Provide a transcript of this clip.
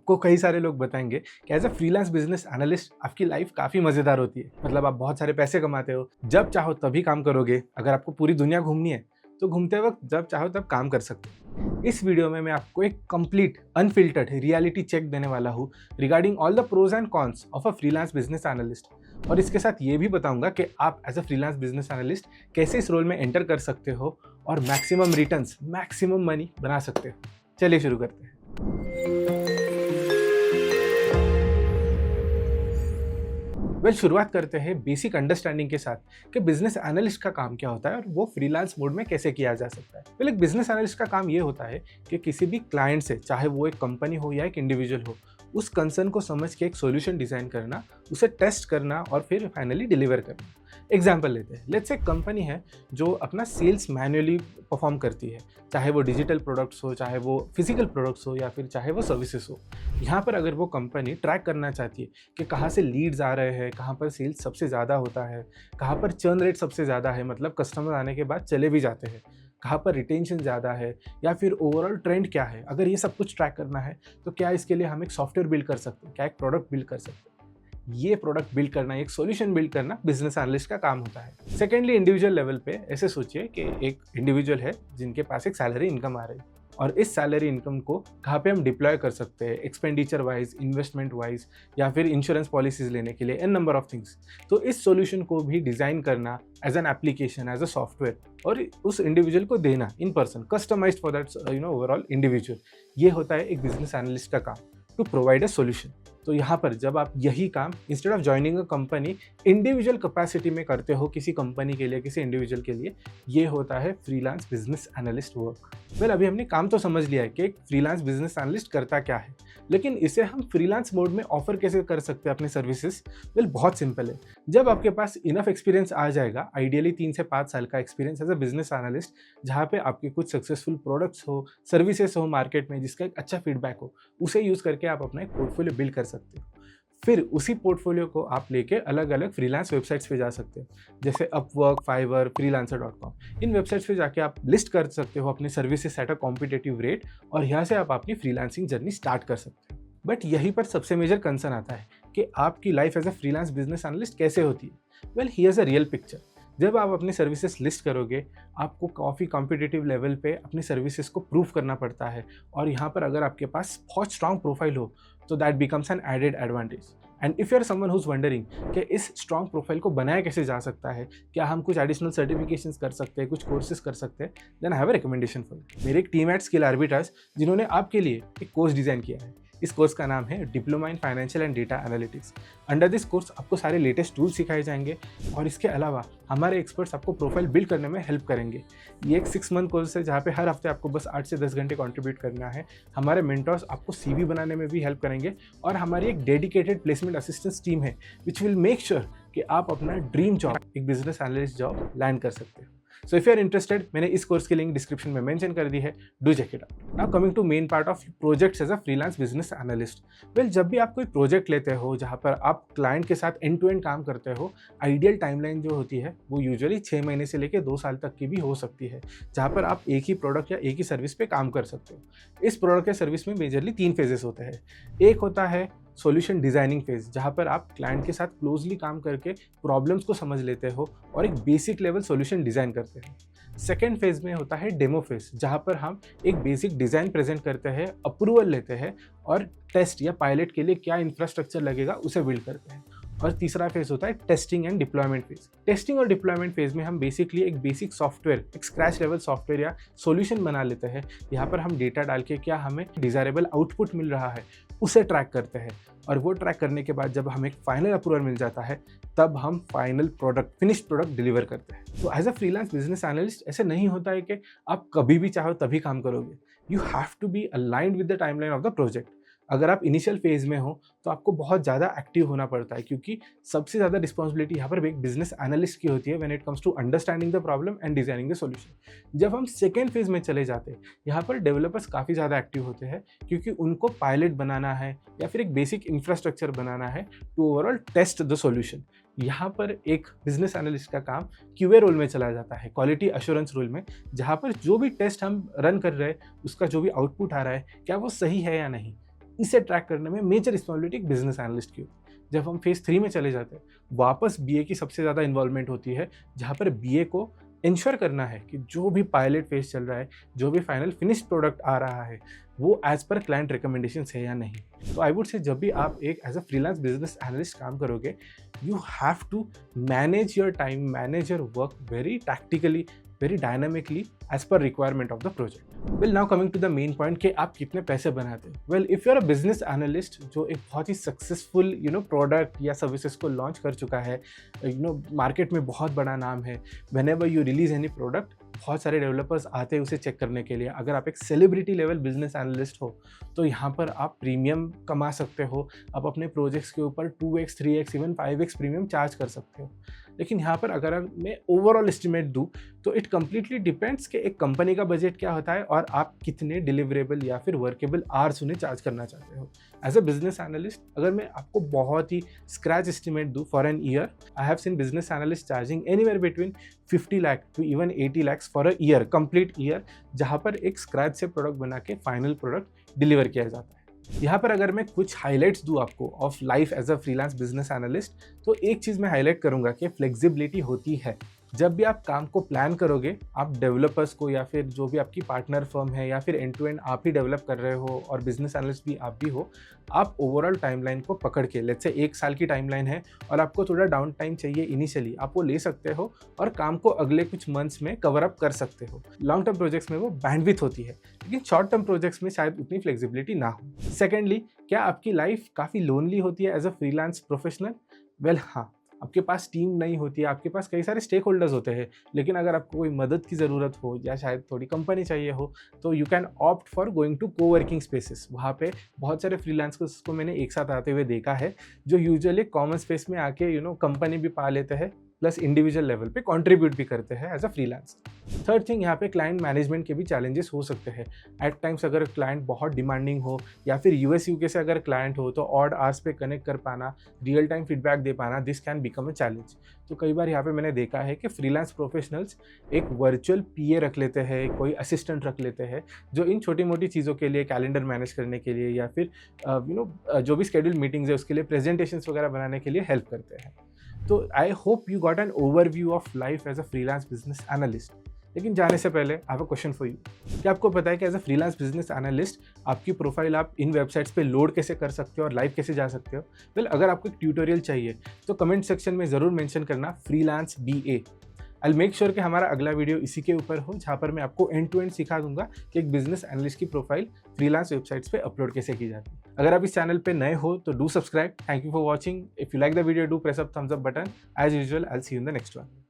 आपको कई सारे लोग बताएंगे कि as a freelance business analyst आपकी लाइफ काफ़ी मज़ेदार होती है। मतलब आप बहुत सारे पैसे कमाते हो, जब चाहो तभी काम करोगे। अगर आपको पूरी दुनिया घूमनी है तो घूमते वक्त जब चाहो तब काम कर सकते हो। इस वीडियो में मैं आपको एक कंप्लीट अनफिल्टर्ड रियलिटी चेक देने वाला हूँ regarding all the pros and cons of a freelance business analyst. और इसके साथ ये भी बताऊंगा कि आप as a freelance business analyst कैसे इस रोल में एंटर कर सकते हो और मैक्सिमम रिटर्न्स, मैक्सिमम मनी बना सकते हो। चलिए शुरू करते हैं। शुरुआत करते हैं बेसिक अंडरस्टैंडिंग के साथ कि बिजनेस एनालिस्ट का काम क्या होता है और वो फ्रीलांस मोड में कैसे किया जा सकता है। एक बिजनेस एनालिस्ट का काम ये होता है कि किसी भी क्लाइंट से, चाहे वो एक कंपनी हो या एक इंडिविजुअल हो, उस कंसर्न को समझ के एक सॉल्यूशन डिजाइन करना, उसे टेस्ट करना और फिर फाइनली डिलीवर करना। एग्जाम्पल लेते हैं, लेट्स से कंपनी है जो अपना सेल्स मैन्युअली परफॉर्म करती है, चाहे वो डिजिटल प्रोडक्ट्स हो, चाहे वो फिजिकल प्रोडक्ट्स हो या फिर चाहे वो सर्विसेज हो। यहाँ पर अगर वो कंपनी ट्रैक करना चाहती है कि कहाँ से लीड्स आ रहे हैं, कहाँ पर सेल्स सबसे ज़्यादा होता है, कहाँ पर चर्न रेट सबसे ज़्यादा है, मतलब कस्टमर आने के बाद चले भी जाते हैं, कहाँ पर रिटेंशन ज़्यादा है, या फिर ओवरऑल ट्रेंड क्या है। अगर ये सब कुछ ट्रैक करना है तो क्या इसके लिए हम एक सॉफ्टवेयर बिल्ड कर सकते हैं, क्या एक प्रोडक्ट बिल्ड कर सकते हैं। ये प्रोडक्ट बिल्ड करना, एक सॉल्यूशन बिल्ड करना बिजनेस एनालिस्ट का काम होता है। सेकेंडली, इंडिविजुअल लेवल पे ऐसे सोचिए कि एक इंडिविजुअल है जिनके पास एक सैलरी इनकम आ रही है और इस सैलरी इनकम को कहाँ पे हम डिप्लॉय कर सकते हैं, एक्सपेंडिचर वाइज, इन्वेस्टमेंट वाइज, या फिर इंश्योरेंस पॉलिसीज लेने के लिए, एन नंबर ऑफ थिंग्स। तो इस सॉल्यूशन को भी डिज़ाइन करना as an application, as a software, और उस इंडिविजुअल को देना in person, customized for that overall individual. ये होता है एक बिजनेस एनालिस्ट का काम, टू प्रोवाइड अ सॉल्यूशन। तो यहाँ पर जब आप यही काम instead of joining a company individual capacity में करते हो किसी कंपनी के लिए, किसी इंडिविजुअल के लिए, ये होता है फ्रीलांस बिजनेस एनालिस्ट वर्क। अभी हमने काम तो समझ लिया है कि एक फ्रीलांस बिजनेस एनालिस्ट करता क्या है, लेकिन इसे हम फ्रीलांस मोड में ऑफर कैसे कर सकते हैं अपने सर्विसेज। बहुत सिंपल है। जब आपके पास इनफ एक्सपीरियंस आ जाएगा, आइडियली 3 से 5 साल का experience as a business analyst, जहाँ पे आपके कुछ सक्सेसफुल प्रोडक्ट्स हो, सर्विसेज हो मार्केट में, जिसका एक अच्छा फीडबैक हो, उसे यूज़ करके आप अपना एक पोर्टफोलियो बिल्ड कर सकते हो। फिर उसी पोर्टफोलियो को आप लेके अलग अलग फ्रीलांस वेबसाइट्स पे जा सकते हो, जैसे अपवर्क, फाइवर, freelancer.com। इन वेबसाइट्स पे जाके आप लिस्ट कर सकते हो अपनी services at a competitive rate, और यहाँ से आप अपनी फ्रीलांसिंग जर्नी स्टार्ट कर सकते हो। बट यहीं पर सबसे मेजर कंसर्न आता है कि आपकी life as a freelance business analyst कैसे होती है। Here's a real picture. जब आप अपनी सर्विसेज लिस्ट करोगे, आपको काफ़ी कॉम्पिटिटिव लेवल पे अपनी सर्विसेज को प्रूव करना पड़ता है, और यहाँ पर अगर आपके पास बहुत स्ट्रांग प्रोफाइल हो तो that becomes an added advantage. And if you are someone who's wondering कि इस स्ट्रांग प्रोफाइल को बनाया कैसे जा सकता है, क्या हम कुछ एडिशनल सर्टिफिकेशंस कर सकते हैं, कुछ कोर्सेज कर सकते हैं, then I have a recommendation for you. मेरे एक टीम एट स्किल आर्बिट्राज, जिन्होंने आपके लिए एक कोर्स डिज़ाइन किया है। इस कोर्स का नाम है diploma in financial and data analytics. Under this course आपको सारे लेटेस्ट टूल्स सिखाए जाएंगे, और इसके अलावा हमारे एक्सपर्ट्स आपको प्रोफाइल बिल्ड करने में हेल्प करेंगे। ये एक 6 मंथ कोर्स है जहाँ पे हर हफ्ते आपको बस 8 से 10 घंटे कंट्रीब्यूट करना है। हमारे मेंटर्स आपको सीवी बनाने में भी हेल्प करेंगे, और हमारी एक डेडिकेटेड प्लेसमेंट असिस्टेंस टीम है विच विल मेक श्योर कि आप अपना ड्रीम जॉब, एक बिजनेस एनालिस्ट जॉब, लैंड कर सकते हो। So if you are interested, मैंने इस कोर्स की लिंक डिस्क्रिप्शन में मेंशन कर दी है, do check it out. Now coming to main part of projects as a freelance business analyst. जब भी आप कोई प्रोजेक्ट लेते हो जहाँ पर आप क्लाइंट के साथ एंड टू एंड काम करते हो, आइडियल टाइमलाइन जो होती है वो यूजुअली 6 महीने से लेकर 2 साल तक की भी हो सकती है, जहाँ पर आप एक ही प्रोडक्ट या एक ही सर्विस पे काम कर सकते हो। इस प्रोडक्ट या सर्विस में मेजरली 3 फेजेस होते हैं। एक होता है सॉल्यूशन डिजाइनिंग फेज, जहाँ पर आप क्लाइंट के साथ क्लोजली काम करके प्रॉब्लम्स को समझ लेते हो और एक बेसिक लेवल सॉल्यूशन डिजाइन करते हैं। सेकेंड फेज में होता है डेमो फेज, जहाँ पर हम एक बेसिक डिजाइन प्रेजेंट करते हैं, अप्रूवल लेते हैं, और टेस्ट या पायलट के लिए क्या इंफ्रास्ट्रक्चर लगेगा उसे बिल्ड करते हैं। और तीसरा फेज होता है testing and deployment phase. Testing और डिप्लॉयमेंट फेज में हम बेसिकली एक बेसिक सॉफ्टवेयर, एक स्क्रैच लेवल सॉफ्टवेयर या सॉल्यूशन बना लेते हैं। यहाँ पर हम डेटा डाल के क्या हमें डिजायरेबल आउटपुट मिल रहा है उसे ट्रैक करते हैं, और वो ट्रैक करने के बाद जब हमें फाइनल अप्रूवल मिल जाता है, तब हम final product, finished product deliver करते हैं। तो as a freelance business analyst ऐसे नहीं होता है कि आप कभी भी चाहो तभी काम करोगे। You have to be aligned with the timeline of the project. अगर आप इनिशियल फेज में हो तो आपको बहुत ज़्यादा एक्टिव होना पड़ता है, क्योंकि सबसे ज़्यादा रिस्पॉन्सिबिलिटी यहाँ पर एक बिजनेस एनालिस्ट की होती है when it comes to understanding the problem and designing the solution. जब हम सेकेंड फेज में चले जाते हैं, यहाँ पर डेवलपर्स काफ़ी ज़्यादा एक्टिव होते हैं, क्योंकि उनको पायलट बनाना है या फिर एक बेसिक इंफ्रास्ट्रक्चर बनाना है to overall test the solution. यहाँ पर एक बिजनेस एनालिस्ट का काम क्यूए रोल में चला जाता है, क्वालिटी अश्योरेंस रोल में, जहाँ पर जो भी टेस्ट हम रन कर रहे हैं उसका जो भी आउटपुट आ रहा है, क्या वो सही है या नहीं, इसे ट्रैक करने में मेजर रिस्पॉन्सिबिलिटी एक बिजनेस एनालिस्ट की होती है। जब हम फेज 3 में चले जाते हैं, वापस बीए की सबसे ज़्यादा इन्वॉल्वमेंट होती है, जहाँ पर बीए को इंश्योर करना है कि जो भी पायलट फेज चल रहा है, जो भी फाइनल फिनिश्ड प्रोडक्ट आ रहा है, वो एज पर क्लाइंट रिकमेंडेशंस है या नहीं। तो आई वुड से जब भी आप एक as a freelance business analyst काम करोगे, you have to manage your time, manage your work very tactically, very dynamically as per requirement of the project. Well, now coming to the main point कि आप कितने पैसे बनाते हो। Well, if you are a business analyst जो एक बहुत ही सक्सेसफुल प्रोडक्ट या सर्विसेज को लॉन्च कर चुका है, मार्केट में बहुत बड़ा नाम है, whenever you release any product, बहुत सारे डेवलपर्स आते हैं उसे चेक करने के लिए। अगर आप एक सेलिब्रिटी लेवल बिजनेस एनालिस्ट हो तो यहाँ पर आप प्रीमियम कमा सकते हो, आप अपने प्रोजेक्ट्स के ऊपर 2x, 3x, even 5x premium charge कर सकते हो। लेकिन यहाँ पर अगर मैं ओवरऑल एस्टिमेट दूँ तो इट कम्प्लीटली डिपेंड्स कि एक कंपनी का बजट क्या होता है और आप कितने डिलीवरेबल या फिर वर्केबल आवर्स उन्हें चार्ज करना चाहते हो। एज अ बिजनेस एनालिस्ट अगर मैं आपको बहुत ही स्क्रैच एस्टिमेट दूँ for an year, I have seen business analyst charging anywhere between 50 lakh to even 80 lakhs for a year, complete year, जहाँ पर एक स्क्रैच से प्रोडक्ट बना के फाइनल प्रोडक्ट डिलीवर किया जाता है। यहाँ पर अगर मैं कुछ हाइलाइट्स दूँ आपको of life as a freelance business analyst, तो एक चीज़ मैं हाईलाइट करूँगा कि फ्लेक्सिबिलिटी होती है। जब भी आप काम को प्लान करोगे, आप डेवलपर्स को या फिर जो भी आपकी पार्टनर फर्म है या फिर एंड टू एंड आप ही डेवलप कर रहे हो और बिजनेस एनालिस्ट भी आप भी हो, आप ओवरऑल टाइमलाइन को पकड़ के, लेट्स से 1 साल की टाइमलाइन है और आपको थोड़ा डाउन टाइम चाहिए इनिशियली, आप वो ले सकते हो और काम को अगले कुछ मंथ्स में कवर अप कर सकते हो। लॉन्ग टर्म प्रोजेक्ट्स में वो बैंडविड्थ होती है, लेकिन शॉर्ट टर्म प्रोजेक्ट्स में शायद उतनी फ्लेक्सिबिलिटी ना हो। सेकेंडली, क्या आपकी लाइफ काफ़ी लोनली होती है as a freelance professional? Well, हाँ, आपके पास टीम नहीं होती है, आपके पास कई सारे स्टेक होल्डर्स होते हैं, लेकिन अगर आपको कोई मदद की ज़रूरत हो या शायद थोड़ी कंपनी चाहिए हो, तो you can opt for going to coworking spaces. वहाँ पे बहुत सारे फ्रीलांसर्स को मैंने एक साथ आते हुए देखा है, जो यूजुअली कॉमन स्पेस में आके कंपनी भी पा लेते हैं, प्लस इंडिविजुअल लेवल पे कंट्रीब्यूट भी करते हैं as a freelance. Third thing, यहाँ पे क्लाइंट मैनेजमेंट के भी चैलेंजेस हो सकते हैं। एट टाइम्स अगर क्लाइंट बहुत डिमांडिंग हो या फिर यूएस यूके से अगर क्लाइंट हो, तो ऑड आवर्स पे कनेक्ट कर पाना, रियल टाइम फीडबैक दे पाना, this can become a challenge. तो कई बार यहाँ पे मैंने देखा है कि फ्रीलांस प्रोफेशनल्स एक वर्चुअल पीए रख लेते हैं, कोई असिस्टेंट रख लेते हैं, जो इन छोटी मोटी चीज़ों के लिए, कैलेंडर मैनेज करने के लिए या फिर जो भी शेड्यूल मीटिंग्स है उसके लिए प्रेजेंटेशंस वगैरह बनाने के लिए हेल्प करते हैं। तो I hope you got an overview of life as a freelance business analyst. लेकिन जाने से पहले I have a question for you. क्या आपको पता है कि as a freelance business analyst आपकी प्रोफाइल आप इन वेबसाइट्स पे लोड कैसे कर सकते हो और लाइव कैसे जा सकते हो? वेल, अगर आपको एक ट्यूटोरियल चाहिए तो कमेंट सेक्शन में ज़रूर मेंशन करना freelance BA। I make sure कि हमारा अगला वीडियो इसी के ऊपर हो, जहाँ पर मैं आपको एंड टू एंड सिखा दूंगा कि एक बिजनेस एनालिस्ट की प्रोफाइल फ्रीलांस वेबसाइट्स पे अपलोड कैसे की जाती है। अगर आप इस चैनल पे नए हो तो do subscribe. Thank you for watching. If you like the video, do press up thumbs up button. As usual, I will see you in the next one.